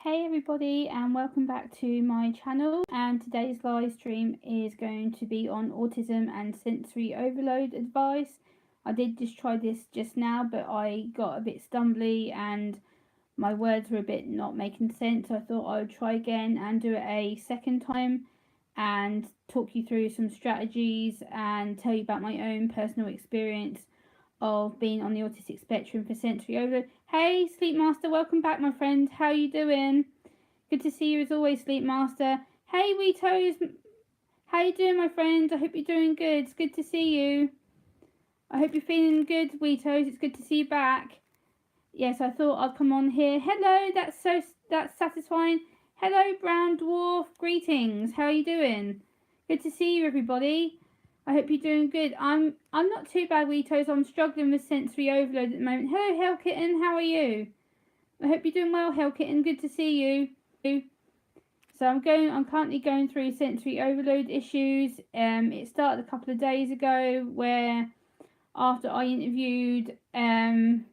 Hey everybody, and welcome back to my channel. And today's live stream is going to be on autism and sensory overload advice. I did just try this just now, but I got a bit stumbly and my words were a bit not making sense. So I thought I would try again and do it a second time and talk you through some strategies and tell you about my own personal experience of being on the autistic spectrum for sensory overload. Hey Sleep Master, welcome back my friend. How you doing? Good to see you as always, Sleep Master. Hey Weetos, how you doing my friend? I hope you're doing good. It's good to see you. I hope you're feeling good, Weetos. It's good to see you back. Yes, I thought I'd come on here. Hello, that's satisfying. Hello Brown Dwarf, greetings. How are you doing? Good to see you everybody. I hope you're doing good. I'm not too bad, Weetos. I'm struggling with sensory overload at the moment. Hello, Hell Kitten. How are you? I hope you're doing well, Hell Kitten. Good to see you. So I'm currently going through sensory overload issues. It started a couple of days ago, where after I interviewed ThinkShare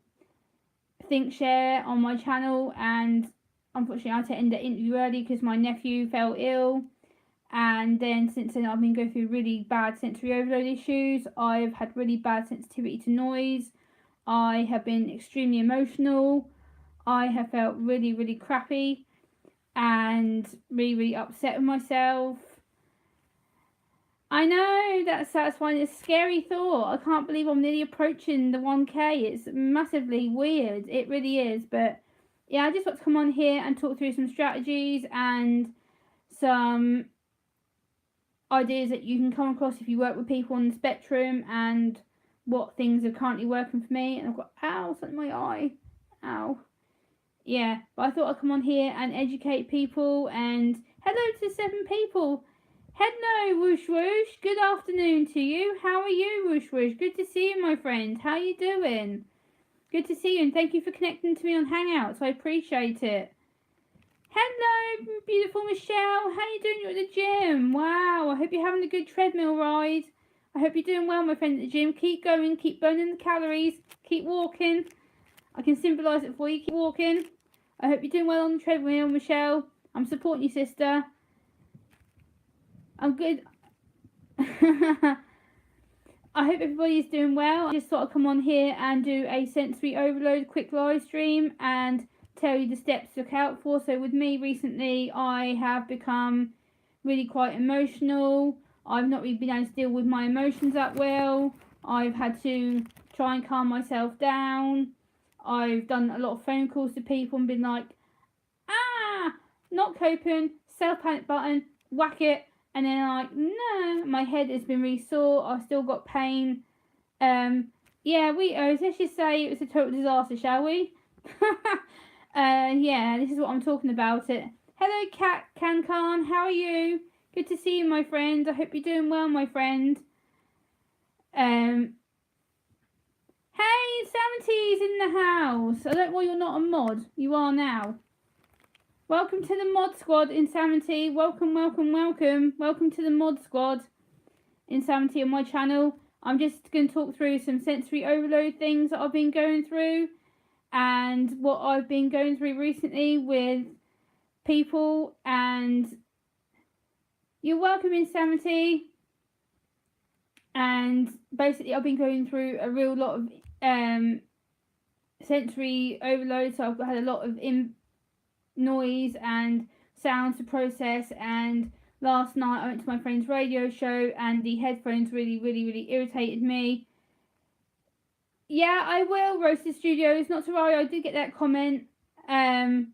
on my channel, and unfortunately I had to end the interview early because my nephew fell ill. And then since then I've been going through really bad sensory overload issues. I've had really bad sensitivity to noise. I have been extremely emotional. I have felt really crappy and really upset with myself. I know that's satisfying. It's a scary thought. I can't believe I'm nearly approaching the 1K. It's massively weird. It really is. But yeah, I just want to come on here and talk through some strategies and some ideas that you can come across if you work with people on the spectrum, and what things are currently working for me. And I've got something in my eye. Ow. Yeah, but I thought I'd come on here and educate people. And hello to 7 people. Hello, Whoosh Whoosh. Good afternoon to you. How are you, Whoosh Whoosh? Good to see you, my friend. How you doing? Good to see you, and thank you for connecting to me on Hangouts. I appreciate it. Hello, beautiful Michelle. How you doing? You're at the gym. Wow, I hope you're having a good treadmill ride. I hope you're doing well, my friend, at the gym. Keep going, keep burning the calories, keep walking. I can symbolise it for you. Keep walking. I hope you're doing well on the treadmill, Michelle. I'm supporting you, sister. I'm good. I hope everybody's doing well. I just thought I'd come on here and do a sensory overload quick live stream and tell you the steps to look out for. So with me recently, I have become really quite emotional. I've not really been able to deal with my emotions that well. I've had to try and calm myself down. I've done a lot of phone calls to people and been like, not coping, self panic button, whack it. And then I'm like, no, my head has been really sore. I've still got pain. Yeah, let's just say it was a total disaster, shall we? Yeah, this is what I'm talking about it. Hello, Cat Can. How are you? Good to see you, my friend. I hope you're doing well, my friend. Hey, Sanity's in the house. I don't know why you're not a mod. You are now. Welcome to the mod squad, Insanity. Welcome to the mod squad, Insanity, on my channel. I'm just going to talk through some sensory overload things that I've been going through and what I've been going through recently with people. And you're welcome, Insanity. And basically I've been going through a real lot of sensory overload. So I've had a lot of noise and sounds to process, and last night I went to my friend's radio show and the headphones really irritated me. Yeah, I will, Roasted Studios, not to worry, I did get that comment. And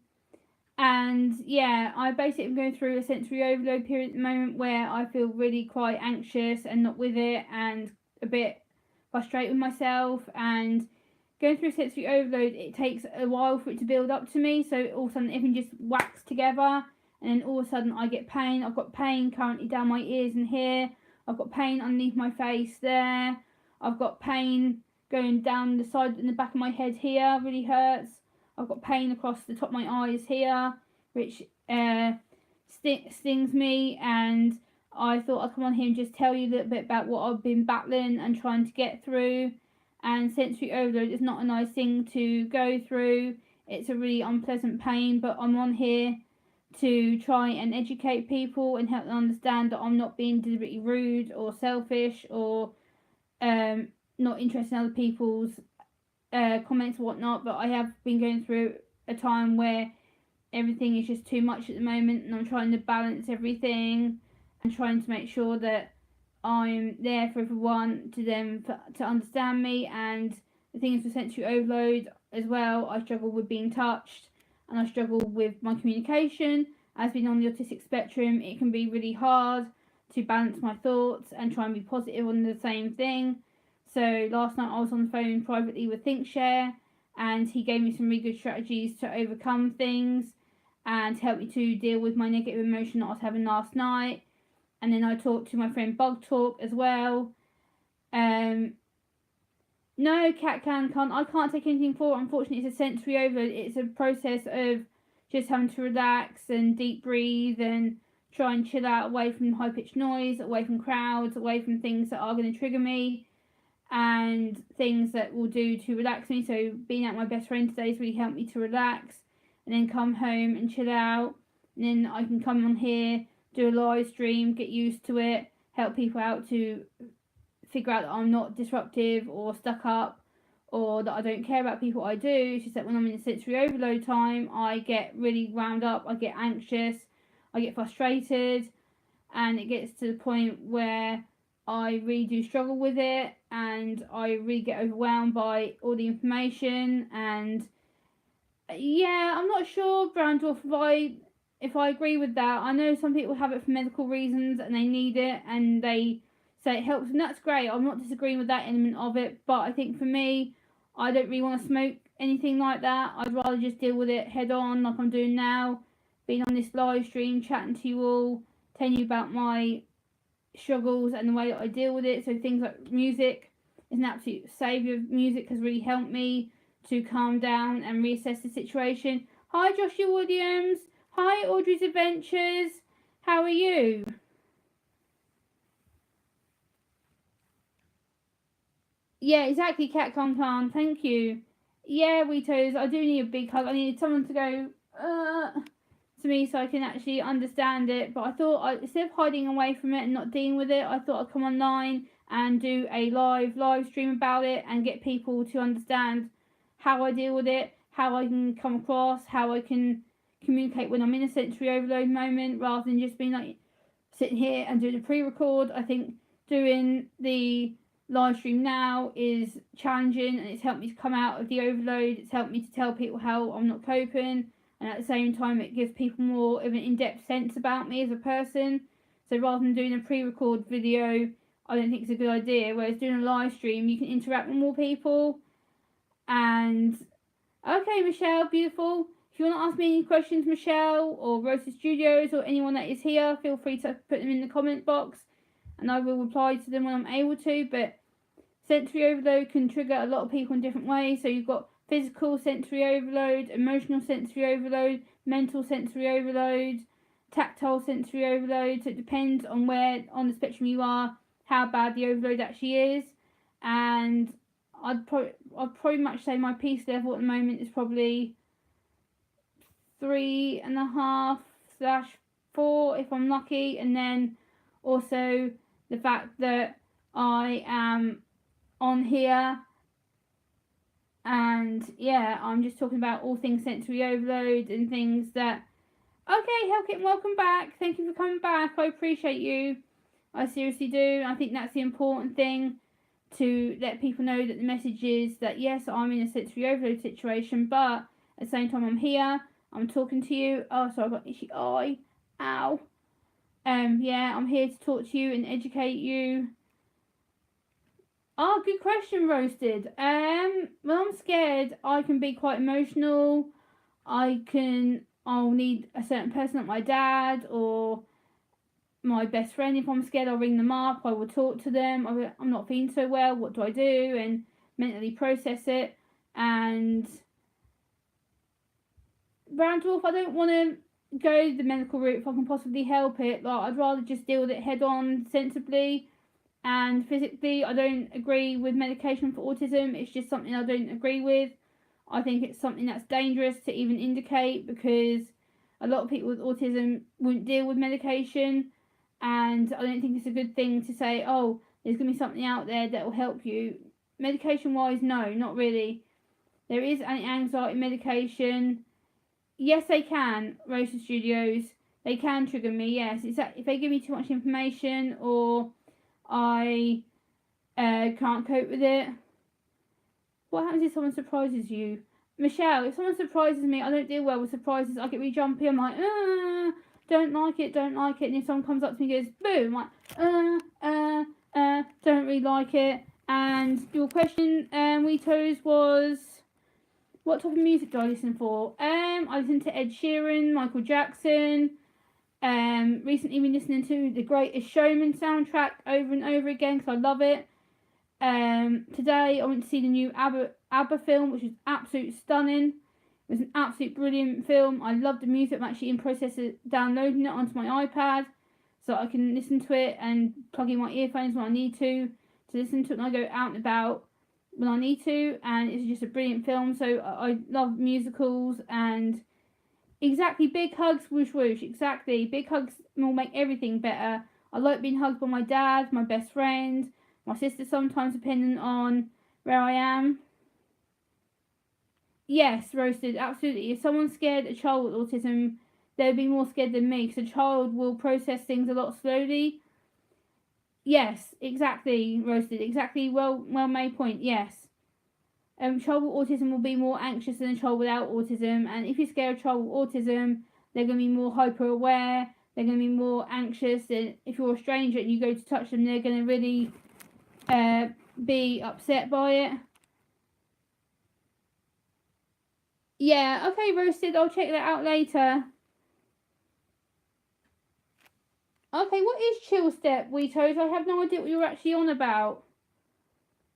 yeah, I basically am going through a sensory overload period at the moment where I feel really quite anxious and not with it, and a bit frustrated with myself. And going through sensory overload, it takes a while for it to build up to me. So all of a sudden everything just whacks together, and then all of a sudden I get pain. I've got pain currently down my ears and here. I've got pain underneath my face there. I've got pain going down the side and the back of my head here. Really hurts. I've got pain across the top of my eyes here, which stings me. And I thought I'd come on here and just tell you a little bit about what I've been battling and trying to get through. And sensory overload is not a nice thing to go through. it's a really unpleasant pain, but I'm on here to try and educate people and help them understand that I'm not being deliberately rude or selfish or not interested in other people's comments or whatnot. But I have been going through a time where everything is just too much at the moment, and I'm trying to balance everything and trying to make sure that I'm there for everyone to understand me. And the thing is, with sensory overload as well, I struggle with being touched and I struggle with my communication. As being on the autistic spectrum, it can be really hard to balance my thoughts and try and be positive on the same thing. So last night I was on the phone privately with ThinkShare, and he gave me some really good strategies to overcome things and help me to deal with my negative emotion that I was having last night. And then I talked to my friend Bug Talk as well. No, can't. I can't take anything for it. Unfortunately, it's a sensory overload. It's a process of just having to relax and deep breathe and try and chill out away from high pitched noise, away from crowds, away from things that are going to trigger me, and things that will do to relax me. So being at my best friend today has really helped me to relax and then come home and chill out. And then I can come on here, do a live stream, get used to it, help people out to figure out that I'm not disruptive or stuck up or that I don't care about people. I do. It's just that when I'm in a sensory overload time, I get really wound up, I get anxious, I get frustrated, and it gets to the point where I really do struggle with it, and I really get overwhelmed by all the information. And yeah, I'm not sure, Brandorf, if I agree with that. I know some people have it for medical reasons and they need it and they say it helps, and that's great. I'm not disagreeing with that element of it, but I think for me, I don't really want to smoke anything like that. I'd rather just deal with it head on, like I'm doing now, being on this live stream, chatting to you all, telling you about my struggles and the way that I deal with it. So things like music is an absolute saviour. Music has really helped me to calm down and reassess the situation. Hi Joshua Williams. Hi Audrey's Adventures. How are you? Yeah, exactly, Cat Khan. Thank you. Yeah, Weetos, I do need a big hug. I need someone to go to me so I can actually understand it. But I thought, instead of hiding away from it and not dealing with it, I thought I'd come online and do a live stream about it and get people to understand how I deal with it, how I can come across, how I can communicate when I'm in a sensory overload moment, rather than just being like sitting here and doing a pre-record. I think doing the live stream now is challenging, and it's helped me to come out of the overload. It's helped me to tell people how I'm not coping, and at the same time it gives people more of an in-depth sense about me as a person. So rather than doing a pre-record video, I don't think it's a good idea, whereas doing a live stream you can interact with more people. And okay, Michelle, beautiful. If you want to ask me any questions, Michelle, or Rosa Studios, or anyone that is here, feel free to put them in the comment box and I will reply to them when I'm able to. But sensory overload can trigger a lot of people in different ways. So you've got physical sensory overload, emotional sensory overload, mental sensory overload, tactile sensory overload. So it depends on where on the spectrum you are, how bad the overload actually is. And I'd probably much say my peace level at the moment is probably 3.5/4 if I'm lucky. And then also the fact that I am on here and yeah, I'm just talking about all things sensory overload and things that. Okay, Hellkit, welcome back. Thank you for coming back. I appreciate you. I seriously do. I think that's the important thing, to let people know that the message is that yes, I'm in a sensory overload situation, but at the same time I'm here, I'm talking to you. Oh, sorry, I got an itchy eye. Ow. Yeah, I'm here to talk to you and educate you. Oh, good question, Roasted. When I'm scared, I can be quite emotional. I'll need a certain person like my dad or my best friend. If I'm scared, I'll ring them up. I will talk to them. I'm not feeling so well. What do I do? And mentally process it. And Brown Dwarf, I don't want to go the medical route if I can possibly help it. Like, I'd rather just deal with it head on, sensibly and physically. I don't agree with medication for autism. It's just something I don't agree with. I think it's something that's dangerous to even indicate, because a lot of people with autism won't deal with medication, and I don't think it's a good thing to say, oh, there's going to be something out there that will help you. Medication wise, no, not really. There is anti-anxiety medication. Yes, they can, Rosa Studios. They can trigger me, yes. It's that if they give me too much information, or I can't cope with it. What happens if someone surprises you? Michelle, if someone surprises me, I don't deal well with surprises. I get really jumpy. I'm like, don't like it, don't like it. And if someone comes up to me and goes, boom, I'm like, don't really like it. And your question, Weetos, was, what type of music do I listen for? I listen to Ed Sheeran, Michael Jackson. Recently been listening to the Greatest Showman soundtrack over and over again because I love it. Today I went to see the new ABBA film, which was absolutely stunning. It was an absolute brilliant film. I love the music. I'm actually in process of downloading it onto my iPad so I can listen to it and plug in my earphones when I need to listen to it when I go out and about when I need to. And it's just a brilliant film. So I love musicals, and exactly, big hugs, whoosh whoosh. Exactly, big hugs will make everything better. I like being hugged by my dad, my best friend, my sister sometimes, depending on where I am. Yes, roasted, absolutely. If someone's scared, a child with autism, they'll be more scared than me, because a child will process things a lot slowly. Yes, exactly, roasted, exactly, well made point, yes. Child with autism will be more anxious than a child without autism, and if you scare a child with autism, they're going to be more hyper aware, they're going to be more anxious, and if you're a stranger and you go to touch them, they're going to really be upset by it. Yeah, okay, roasted, I'll check that out later. Okay, what is chill step, Weetos? I have no idea what you're actually on about.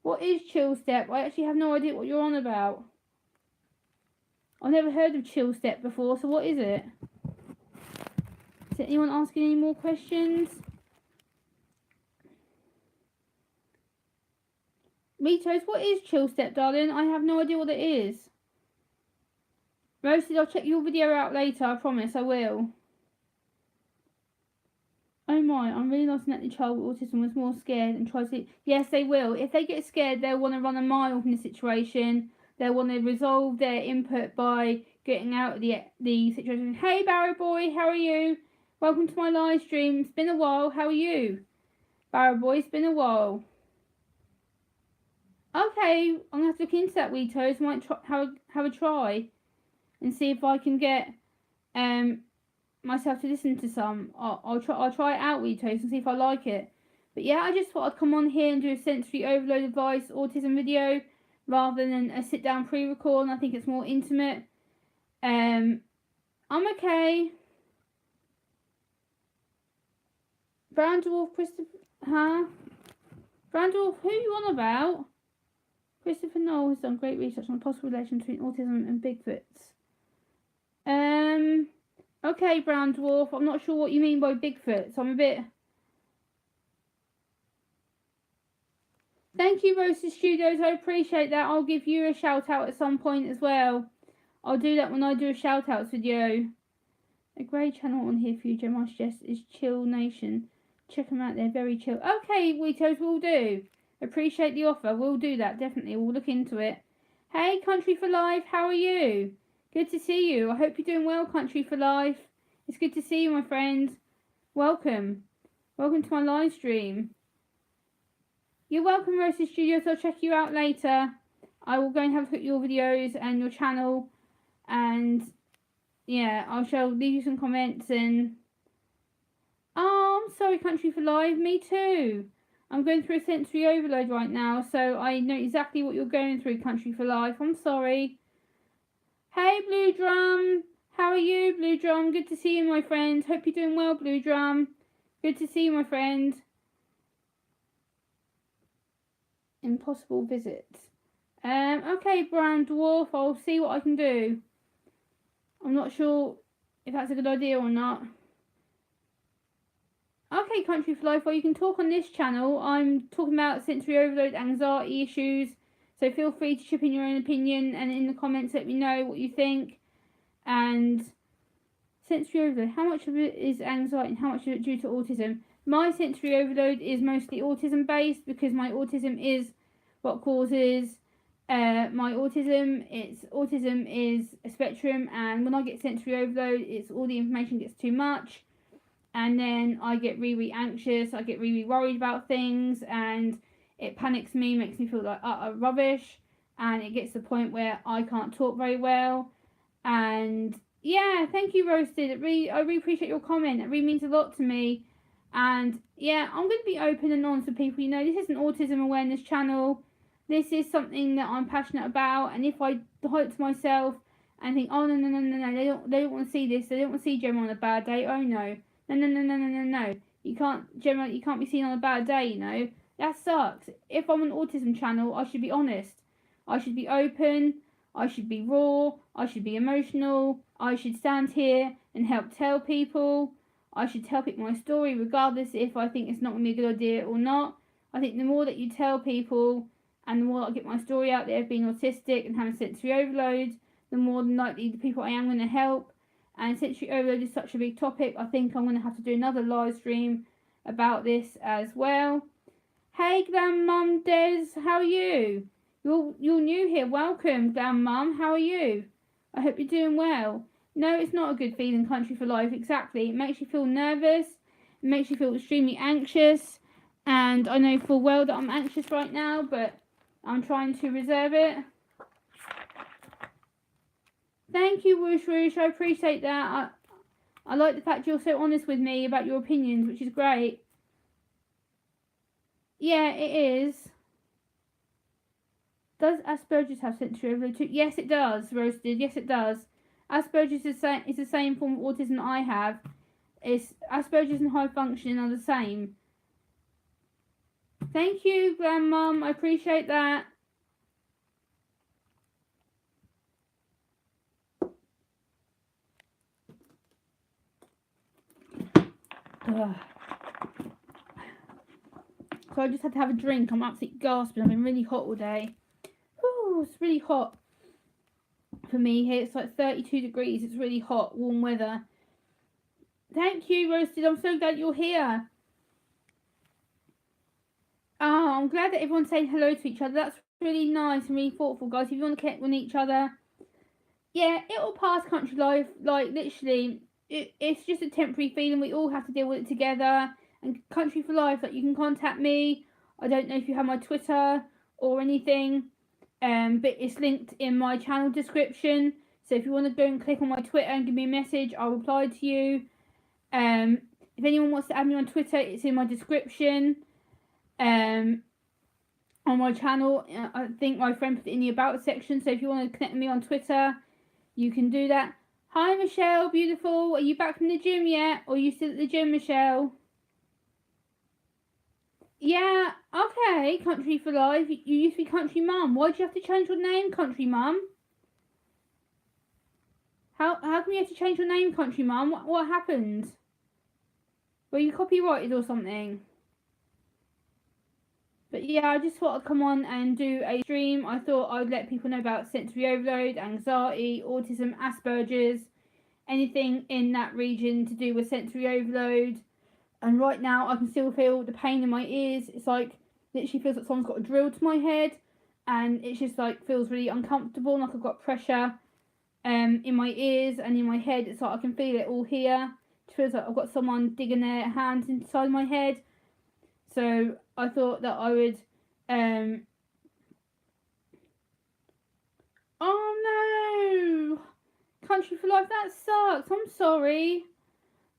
What is chill step? I actually have no idea what you're on about. I've never heard of chill step before, so what is it? Is anyone asking any more questions? Weetos, what is chill step, darling? I have no idea what it is. Roasted, I'll check your video out later, I promise, I will. Oh my, I'm realising that the child with autism was more scared and tried to... Yes, they will. If they get scared, they'll want to run a mile from the situation. They'll want to resolve their input by getting out of the situation. Hey, Barrow Boy, how are you? Welcome to my live stream. It's been a while. How are you? Barrow Boy, it's been a while. Okay, I'm going to have to look into that, Weetos. Might have a try and see if I can get myself to listen to some. I'll try it out, Weetos, and see if I like it. But yeah, I just thought I'd come on here and do a sensory overload advice autism video rather than a sit down pre-record, and I think it's more intimate. I'm okay. Brown Dwarf, Christopher, huh? Brown Dwarf, who are you on about? Christopher Knoll has done great research on the possible relation between autism and Bigfoots. Okay, Brown Dwarf, I'm not sure what you mean by Bigfoots. I'm a bit... Thank you, Rosa Studios, I appreciate that. I'll give you a shout out at some point as well. I'll do that when I do a shout outs video. A great channel on here for you, Gemma, I suggest, is Chill Nation. Check them out, they're very chill. Okay, Weetos, will do. Appreciate the offer, we'll do that, definitely. We'll look into it. Hey, Country for Life, how are you? Good to see you. I hope you're doing well, Country for Life. It's good to see you, my friend. Welcome. Welcome to my live stream. You're welcome, Rosa Studios. I'll check you out later. I will go and have a look at your videos and your channel. And yeah, I shall leave you some comments. And oh, I'm sorry, Country for Life. Me too. I'm going through a sensory overload right now, so I know exactly what you're going through, Country for Life. I'm sorry. Hey, Blue Drum. How are you, Blue Drum? Good to see you, my friend. Hope you're doing well, Blue Drum. Good to see you, my friend. Impossible visits. Okay, Brown Dwarf. I'll see what I can do. I'm not sure if that's a good idea or not. Okay, Country for Life. Well, you can talk on this channel. I'm talking about sensory overload, anxiety issues, So feel free to chip in your own opinion, and in the comments let me know what you think. And sensory overload, how much of it is anxiety and how much of it due to autism? My sensory overload is mostly autism based, because my autism is what causes my autism. Autism is a spectrum, and when I get sensory overload, it's all the information gets too much, and then I get really anxious, I get really worried about things, and it panics me, makes me feel like utter rubbish, and it gets to the point where I can't talk very well. And yeah, thank you, Roasted. I really appreciate your comment. It really means a lot to me. And yeah, I'm going to be open and honest with people. You know, this is an autism awareness channel. This is something that I'm passionate about. And if I hope to myself and think, oh no, they don't want to see this. They don't want to see Gemma on a bad day. Oh no, no. You can't, Gemma. You can't be seen on a bad day. You know, that sucks. If I'm an autism channel, I should be honest. I should be open. I should be raw. I should be emotional. I should stand here and help tell people. I should tell people my story, regardless if I think it's not going to be a good idea or not. I think the more that you tell people, and the more I get my story out there of being autistic and having sensory overload, the more than likely the people I am going to help. And sensory overload is such a big topic. I think I'm going to have to do another live stream about this as well. Hey, Grandmum Des, how are you? You're new here. Welcome, Grandmum. How are you? I hope you're doing well. No, it's not a good feeling, Country for Life. Exactly. It makes you feel nervous. It makes you feel extremely anxious. And I know full well that I'm anxious right now, but I'm trying to reserve it. Thank you, Whoosh Whoosh. I appreciate that. I like the fact you're so honest with me about your opinions, which is great. Yeah, it is. Does Asperger's have sensory overload too? Yes, it does, Roasted. Yes, it does. Asperger's is the same form of autism I have. Asperger's and high functioning are the same. Thank you, Grandmum. I appreciate that. Ugh. So I just had to have a drink. I'm absolutely gasping. I've been really hot all day. Ooh, it's really hot for me here. It's like 32 degrees. It's really hot, warm weather. Thank you, Roasted. I'm so glad you're here. Oh, I'm glad that everyone's saying hello to each other. That's really nice and really thoughtful, guys. If you want to connect with each other, yeah, it will pass, Country Life. Like, literally, it's just a temporary feeling. We all have to deal with it together. And Country for Life, like, you can contact me. I don't know if you have my Twitter or anything, but it's linked in my channel description. So if you want to go and click on my Twitter and give me a message, I'll reply to you. If anyone wants to add me on Twitter, it's in my description. On my channel, I think my friend put it in the about section. So if you want to connect with me on Twitter, you can do that. Hi, Michelle, beautiful. Are you back from the gym yet? Or are you still at the gym, Michelle? Yeah, okay, Country for Life. You used to be Country Mum. Why did you have to change your name, Country Mum? How come you have to change your name, Country Mum? What happened? Were you copyrighted or something? But yeah, I just thought I'd come on and do a stream. I thought I'd let people know about sensory overload, anxiety, autism, Asperger's, anything in that region to do with sensory overload. And right now I can still feel the pain in my ears. It's like, literally feels like someone's got a drill to my head. And it's just like, feels really uncomfortable, like I've got pressure in my ears and in my head. It's like I can feel it all here. It feels like I've got someone digging their hands inside my head. So I thought that I would oh no! Country for Life, that sucks. I'm sorry.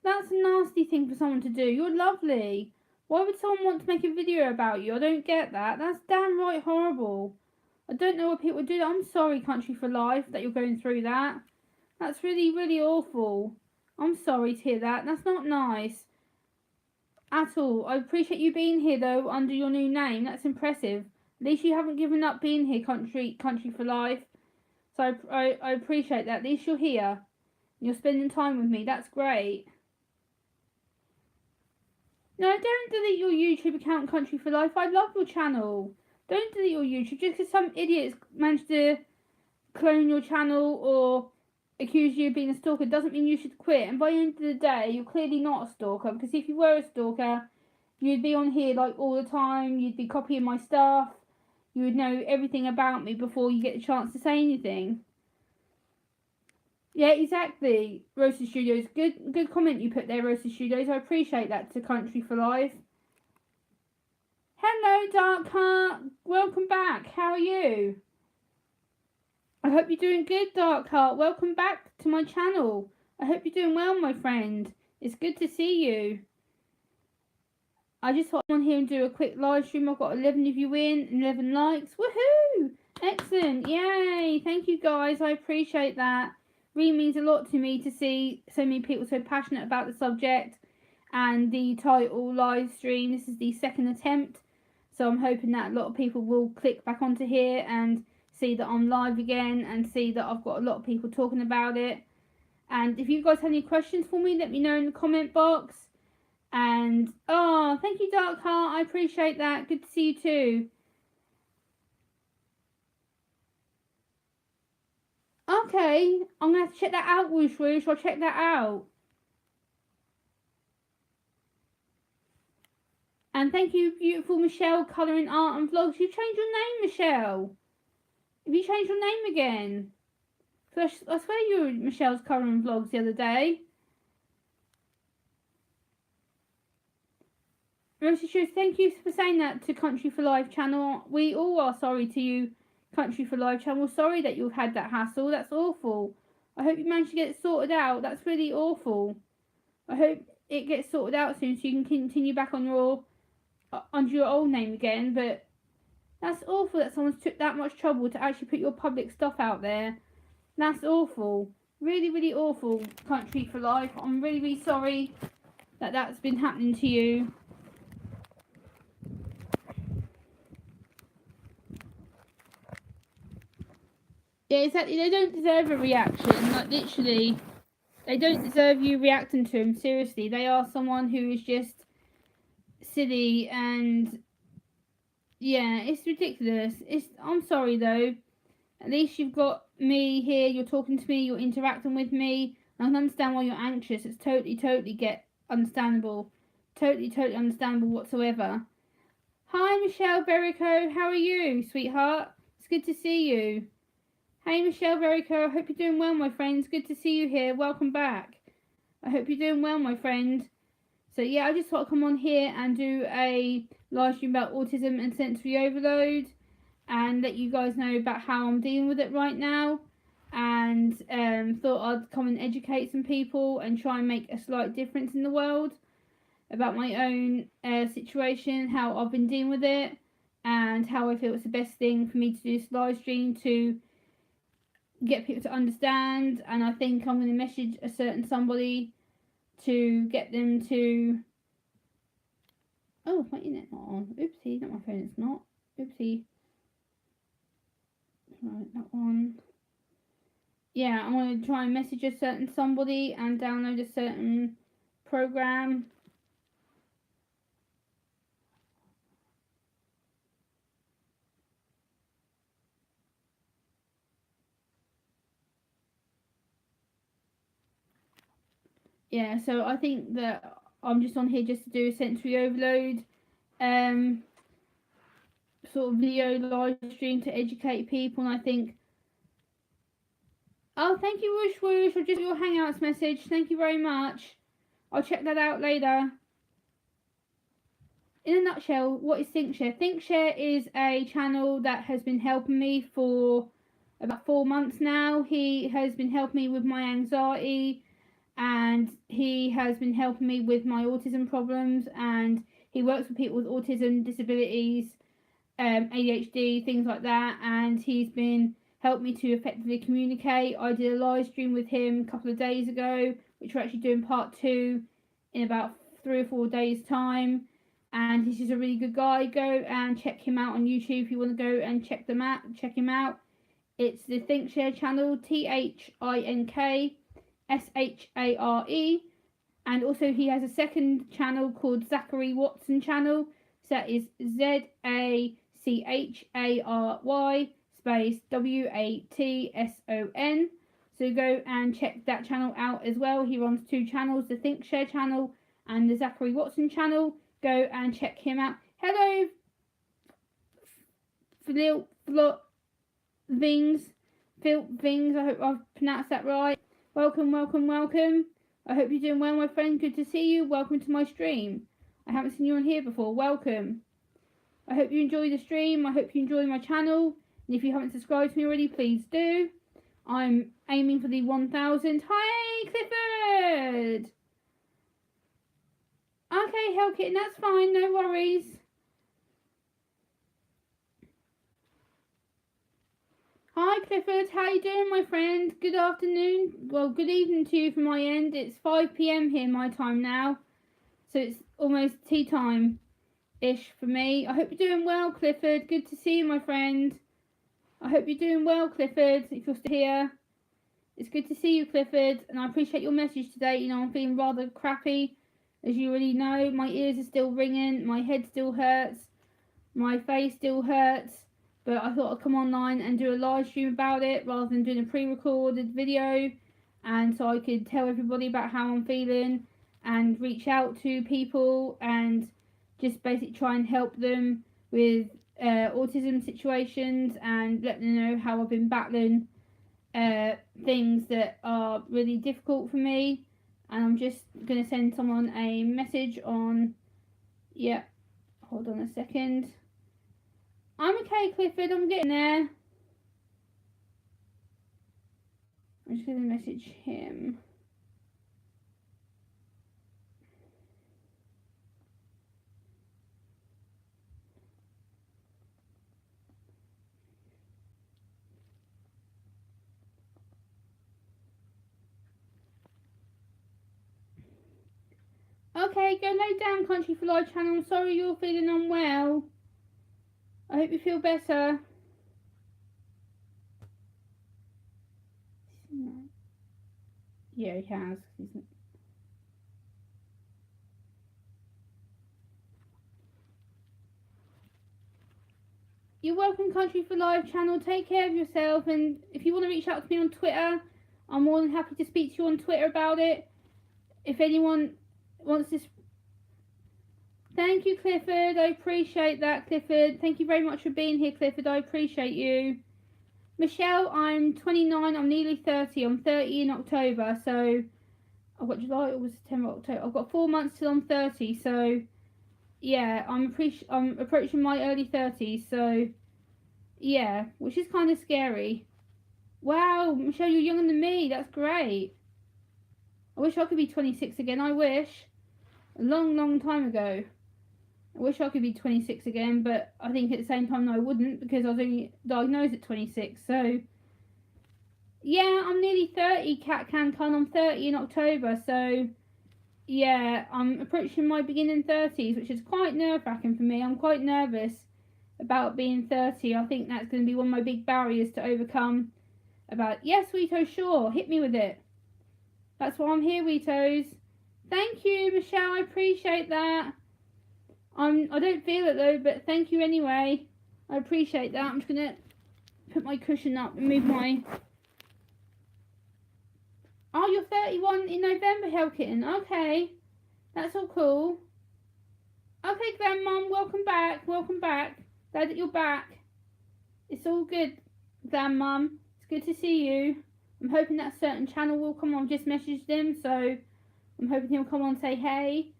That's a nasty thing for someone to do. You're lovely. Why would someone want to make a video about you? I don't get that. That's damn right horrible. I don't know why people do that. I'm sorry, Country for Life, that you're going through that. That's really, really awful. I'm sorry to hear that. That's not nice at all. I appreciate you being here, though, under your new name. That's impressive. At least you haven't given up being here, Country for Life. So I appreciate that. At least you're here. You're spending time with me. That's great. No, don't delete your YouTube account, Country for Life. I love your channel. Don't delete your YouTube just because some idiots managed to clone your channel or accuse you of being a stalker doesn't mean you should quit. And by the end of the day, you're clearly not a stalker, because if you were a stalker, you'd be on here like all the time, you'd be copying my stuff, you would know everything about me before you get the chance to say anything. Yeah, exactly. Roasted Studios, good comment you put there, Roasted Studios. I appreciate that, to Country for Life. Hello, Dark Heart. Welcome back. How are you? I hope you're doing good, Dark Heart. Welcome back to my channel. I hope you're doing well, my friend. It's good to see you. I just thought I'd come on here and do a quick live stream. I've got 11 of you in, 11 likes. Woohoo! Excellent. Yay. Thank you, guys. I appreciate that. Really means a lot to me to see so many people so passionate about the subject and the title live stream. This is the second attempt, so I'm hoping that a lot of people will click back onto here and see that I'm live again and see that I've got a lot of people talking about it. And if you guys have any questions for me, let me know in the comment box. And oh, thank you, Dark Heart. I appreciate that. Good to see you too. Okay, I'm gonna have to check that out, Whoosh Whoosh. I'll check that out. And thank you, beautiful Michelle, Colouring Art and Vlogs. You changed your name, Michelle. Have you changed your name again? Because I swear you were Michelle's Colouring Vlogs the other day. Rosie Shoes, thank you for saying that to Country for Life channel. We all are sorry to you, Country for Life channel. Sorry that you've had that hassle. That's awful. I hope you managed to get it sorted out. That's really awful. I hope it gets sorted out soon so you can continue back on your under your old name again. But that's awful that someone's took that much trouble to actually put your public stuff out there. That's awful. Really, really awful, Country for Life. I'm really, really sorry that that's been happening to you. Yeah, exactly. They don't deserve a reaction. Like, literally, they don't deserve you reacting to them. Seriously, they are someone who is just silly, and yeah, it's ridiculous. I'm sorry though. At least you've got me here. You're talking to me. You're interacting with me. I can understand why you're anxious. It's totally get understandable. Totally understandable whatsoever. Hi, Michelle Berico. How are you, sweetheart? It's good to see you. Hey, Michelle Verico, I hope you're doing well, my friends. Good to see you here. Welcome back. I hope you're doing well, my friend. So, yeah, I just thought I'd come on here and do a live stream about autism and sensory overload and let you guys know about how I'm dealing with it right now. And thought I'd come and educate some people and try and make a slight difference in the world about my own situation, how I've been dealing with it, and how I feel it's the best thing for me to do this live stream to get people to understand. And I think I'm going to message a certain somebody to get them to... Oh, my internet not on. Oopsie, not my phone, it's not. Oopsie. Right, that one. Yeah, I'm going to try and message a certain somebody and download a certain program. Yeah, so I think that I'm just on here just to do a sensory overload sort of video live stream to educate people. And I think, oh, thank you, Whoosh Whoosh, for just your Hangouts message. Thank you very much. I'll check that out later. In a nutshell, what is ThinkShare? ThinkShare is a channel that has been helping me for about 4 months now. He has been helping me with my anxiety, and he has been helping me with my autism problems, and he works with people with autism, disabilities, ADHD, things like that, and he's been helped me to effectively communicate. I did a live stream with him a couple of days ago, which we're actually doing part 2 in about 3 or 4 days time, and he's just a really good guy. Go and check him out on YouTube if you want to go and check him out. It's the ThinkShare channel, ThinkShare, and also he has a second channel called Zachary Watson channel. So that is CHARY space WATSON. So go and check that channel out as well. He runs 2 channels, the Think Share channel and the Zachary Watson channel. Go and check him out. Hello, Phil Vings. I hope I've pronounced that right. Welcome. I hope you're doing well, my friend. Good to see you. Welcome to my stream. I haven't seen you on here before. Welcome. I hope you enjoy the stream. I hope you enjoy my channel. And if you haven't subscribed to me already, please do. I'm aiming for the 1,000. Hi, Clifford. Okay, Hellkitten, that's fine. No worries. Hi, Clifford. How you doing, my friend? Good afternoon. Well, good evening to you from my end. It's 5 p.m. here, my time now. So it's almost tea time-ish for me. I hope you're doing well, Clifford. Good to see you, my friend. I hope you're doing well, Clifford, if you're still here. It's good to see you, Clifford, and I appreciate your message today. You know, I'm feeling rather crappy, as you already know. My ears are still ringing, my head still hurts, my face still hurts, but I thought I'd come online and do a live stream about it rather than doing a pre-recorded video, and so I could tell everybody about how I'm feeling and reach out to people and just basically try and help them with autism situations and let them know how I've been battling things that are really difficult for me. And I'm just going to send someone a message on, yeah, hold on a second. I'm okay, Clifford, I'm getting there. I'm just going to message him. Okay, go lay down, Country for Life channel. I'm sorry you're feeling unwell. I hope you feel better. Yeah, he has. You're welcome, Country for Life channel. Take care of yourself, and if you want to reach out to me on Twitter, I'm more than happy to speak to you on Twitter about it. If anyone wants this. Thank you, Clifford. I appreciate that, Clifford. Thank you very much for being here, Clifford. I appreciate you. Michelle, I'm 29. I'm nearly 30. I'm 30 in October. So, I've got July, August, September, October. I've got 4 months till I'm 30. So, yeah, I'm approaching my early 30s. So, yeah, which is kind of scary. Wow, Michelle, you're younger than me. That's great. I wish I could be 26 again. I wish. A long, long time ago. I wish I could be 26 again, but I think at the same time no, I wouldn't, because I was only diagnosed at 26. So, yeah, I'm nearly 30, Cat Can Con. I'm 30 in October. So, yeah, I'm approaching my beginning 30s, which is quite nerve-wracking for me. I'm quite nervous about being 30. I think that's going to be one of my big barriers to overcome. Yes, Weeto, sure, hit me with it. That's why I'm here, Weetos. Thank you, Michelle. I appreciate that. I don't feel it though, but thank you anyway. I appreciate that. I'm just gonna put my cushion up and move my. Oh, you're 31 in November, Hellkitten. Okay, that's all cool. Okay, Grandmum, welcome back. Welcome back. Glad that you're back. It's all good, Grandmum. It's good to see you. I'm hoping that certain channel will come on. I've just messaged him, so I'm hoping he'll come on and say hey.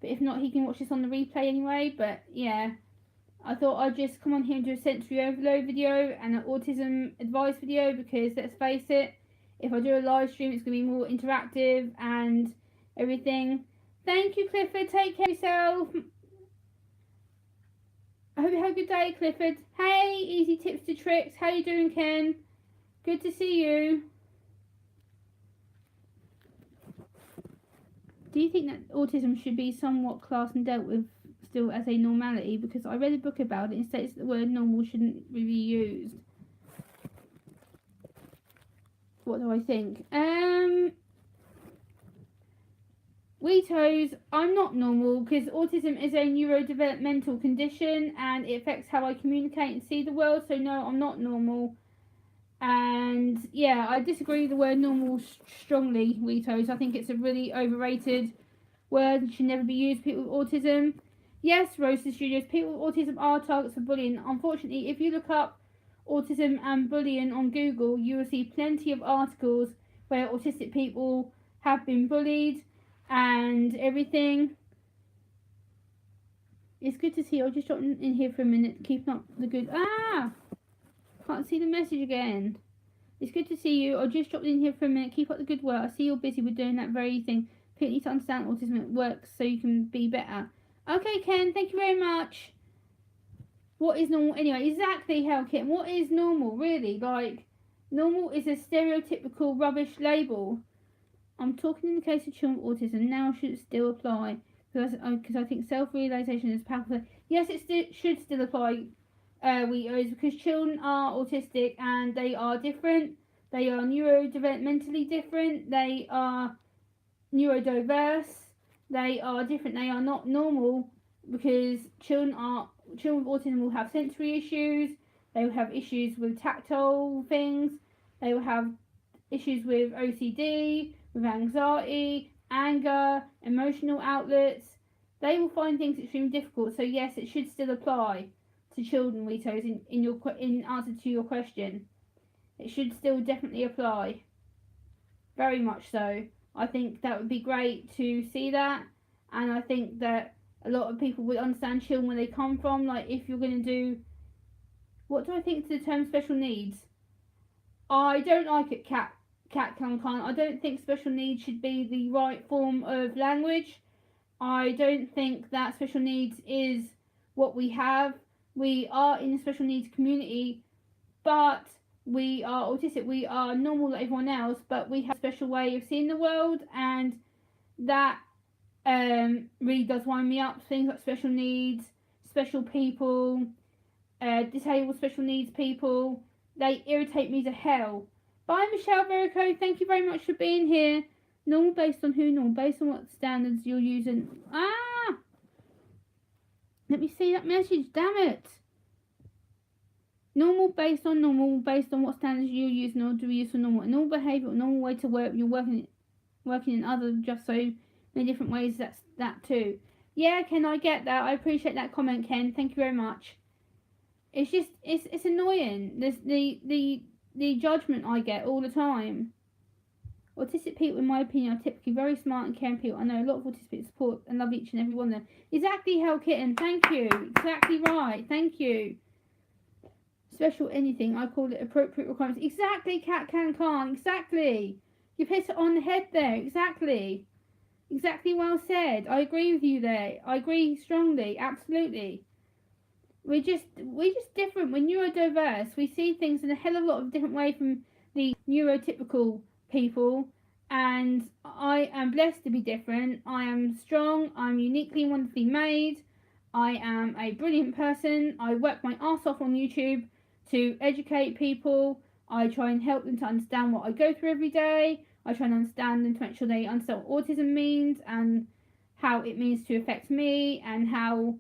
But if not, he can watch this on the replay anyway. But yeah, I thought I'd just come on here and do a sensory overload video and an autism advice video, because let's face it, if I do a live stream, it's going to be more interactive and everything. Thank you, Clifford. Take care of yourself. I hope you have a good day, Clifford. Hey, Easy Tips to Tricks. How you doing, Ken? Good to see you. Do you think that autism should be somewhat classed and dealt with still as a normality? Because I read a book about it and states that the word normal shouldn't really be used. What do I think? Weetos, I'm not normal because autism is a neurodevelopmental condition and it affects how I communicate and see the world. So no, I'm not normal. And yeah, I disagree with the word normal strongly, Weetos. I think it's a really overrated word and should never be used. People with autism. Yes, Roasted Studios, people with autism are targets for bullying. Unfortunately, if you look up autism and bullying on Google, you will see plenty of articles where autistic people have been bullied and everything. It's good to see you. I'll just drop in here for a minute, keeping up the good. Can't see the message again. It's good to see you. I'll just drop in here for a minute, keep up the good work. I see you're busy with doing that very thing. People need to understand autism works so you can be better. Okay, Ken, thank you very much. What is normal? Anyway, exactly, Ken. What is normal, really? Like, normal is a stereotypical rubbish label. I'm talking in the case of children with autism. Now should it still apply? Because I think self-realisation is powerful. Yes, it should still apply, because children are autistic and they are different. They are neurodevelopmentally different. They are neurodiverse. They are different. They are not normal because children with autism will have sensory issues. They will have issues with tactile things. They will have issues with OCD, with anxiety, anger, emotional outlets. They will find things extremely difficult. So yes, it should still apply to children, Weetos, in answer to your question. It should still definitely apply. Very much so. I think that would be great to see that, and I think that a lot of people would understand children where they come from. Like, if you're going to do, what do I think to the term special needs? I don't like it, Cat Can. I don't think special needs should be the right form of language. I don't think that special needs is what we have. We are in the special needs community, but we are autistic. We are normal like everyone else, but we have a special way of seeing the world, and that really does wind me up. Things like special needs, special people, disabled special needs people, they irritate me to hell. Bye, Michelle Verico. Thank you very much for being here. Normal based on who? Normal based on what standards you're using. Let me see that message. Damn it. Normal based on what standards you're using or do we use for normal. A normal behaviour, a normal way to work. You're working in other just so many different ways. That's that too. Yeah, Ken, I get that. I appreciate that comment, Ken. Thank you very much. It's just it's annoying. There's the judgment I get all the time. Autistic people, in my opinion, are typically very smart and caring people. I know a lot of autistic people support and love each and every one of them. Exactly, Hell Kitten. Thank you. Exactly right. Thank you. Special anything, I call it appropriate requirements. Exactly, Cat Can. Exactly. You've hit it on the head there. Exactly. Exactly well said. I agree with you there. I agree strongly. Absolutely. We're just different. We're neurodiverse. We see things in a hell of a lot of different way from the neurotypical people, and I am blessed to be different. I am strong. I'm uniquely and wonderfully made. I am a brilliant person. I work my ass off on YouTube to educate people. I try and help them to understand what I go through every day. I try and understand them to make sure they understand what autism means and how it means to affect me and how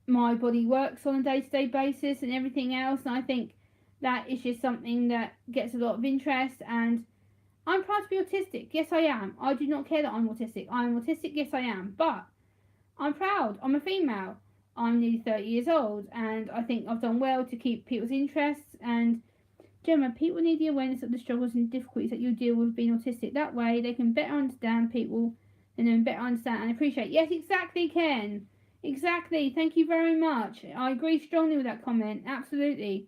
my body works on a day-to-day basis and everything else. And I think that is just something that gets a lot of interest, and I'm proud to be autistic. Yes, I am. I do not care that I'm autistic. I am autistic, yes I am, but I'm proud. I'm a female. I'm nearly 30 years old, and I think I've done well to keep people's interests. And Gemma, people need the awareness of the struggles and difficulties that you deal with being autistic. That way they can better understand people and then better understand and appreciate. Yes, exactly, Ken. Exactly. Thank you very much. I agree strongly with that comment. Absolutely.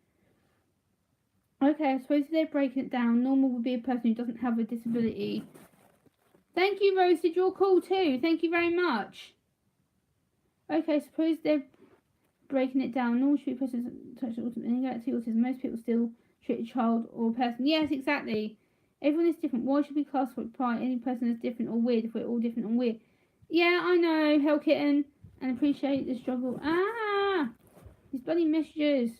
Okay, I suppose they're breaking it down. Normal would be a person who doesn't have a disability. Thank you, Roasted. You're cool too. Thank you very much. Okay, suppose they're breaking it down. Normal should be a person touch autism. Most people still treat a child or a person. Yes, exactly. Everyone is different. Why should we classify any person as different or weird if we're all different and weird? Yeah, I know, Hell Kitten. And appreciate the struggle. These bloody messages.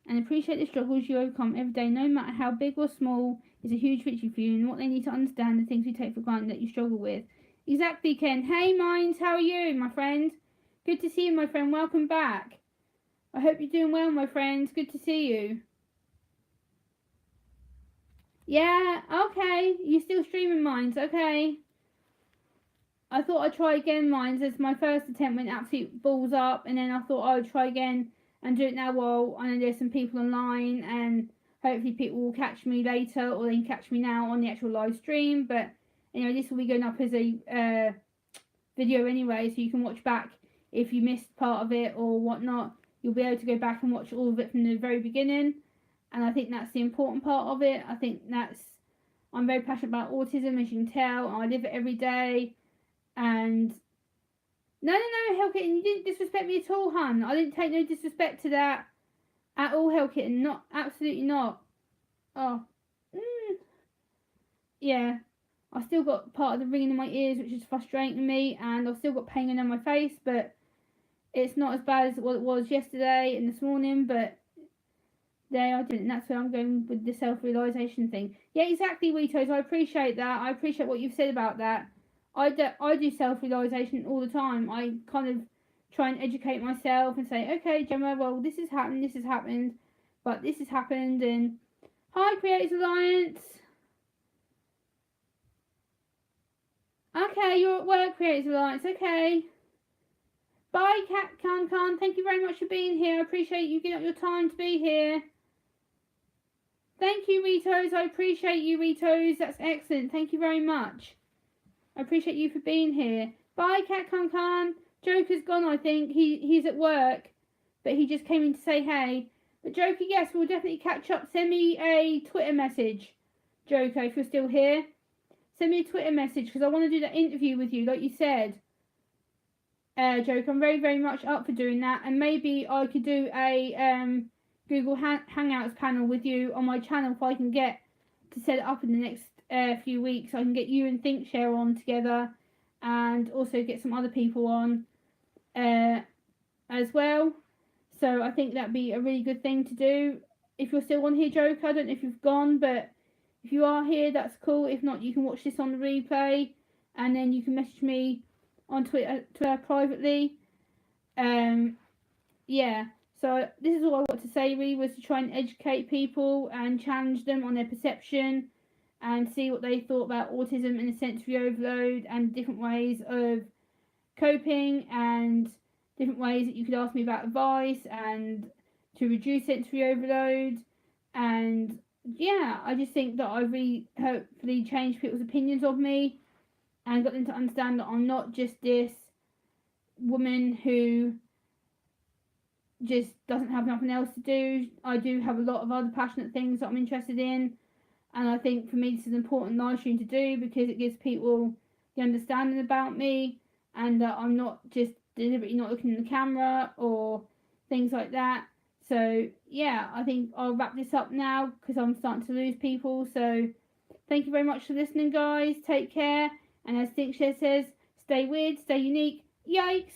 And appreciate the struggles you overcome every day, no matter how big or small, is a huge victory for you. And what they need to understand, the things we take for granted that you struggle with. Exactly, Ken. Hey, Minds, how are you, my friend? Good to see you, my friend. Welcome back. I hope you're doing well, my friend. Good to see you. Yeah, okay. You're still streaming Minds, okay. I thought I'd try again Minds as my first attempt went absolute balls up, and then I thought I would try again and do it now while I know there's some people online, and hopefully people will catch me later or they can catch me now on the actual live stream. But anyway, this will be going up as a video anyway, so you can watch back if you missed part of it or whatnot. You'll be able to go back and watch all of it from the very beginning, and I think that's the important part of it. I think I'm very passionate about autism, as you can tell. I live it every day, and no, Hellkitten, you didn't disrespect me at all, hun. I didn't take no disrespect to that at all, Hellkitten. Not, absolutely not. Oh, yeah. I still got part of the ringing in my ears, which is frustrating me, and I've still got pain on my face, but it's not as bad as what it was yesterday and this morning, but there I didn't, and that's where I'm going with the self-realisation thing. Yeah, exactly, Weetos, I appreciate that. I appreciate what you've said about that. I do self-realisation all the time. I kind of try and educate myself and say, okay, Gemma, well, this has happened, but this has happened, and hi, Creators Alliance. Okay, you're at work, Creators Alliance, okay. Bye, Cat Khan. Thank you very much for being here. I appreciate you giving up your time to be here. Thank you, Ritos. I appreciate you, Ritos. That's excellent. Thank you very much. I appreciate you for being here. Bye, Cat Khan. Joker's gone, I think. He's at work, but he just came in to say hey. But Joker, yes, we'll definitely catch up. Send me a Twitter message, Joker, if you're still here. Send me a Twitter message because I want to do that interview with you, like you said. Joker, I'm very, very much up for doing that, and maybe I could do a Google Hangouts panel with you on my channel if I can get to set it up in the next few weeks. I can get you and ThinkShare on together, and also get some other people on as well. So I think that'd be a really good thing to do. If you're still on here, Joker, I don't know if you've gone, but if you are here, that's cool. If not, you can watch this on the replay, and then you can message me on Twitter privately. Yeah, so this is all I want to say really, was to try and educate people and challenge them on their perception and see what they thought about autism and the sensory overload and different ways of coping and different ways that you could ask me about advice and to reduce sensory overload. And yeah, I just think that I've really hopefully changed people's opinions of me and got them to understand that I'm not just this woman who just doesn't have nothing else to do. I do have a lot of other passionate things that I'm interested in, and I think for me this is an important live stream to do because it gives people the understanding about me, and that I'm not just deliberately not looking in the camera or things like that. So yeah, I think I'll wrap this up now because I'm starting to lose people. So thank you very much for listening, guys. Take care. And as ThinkShare says, stay weird, stay unique. Yikes!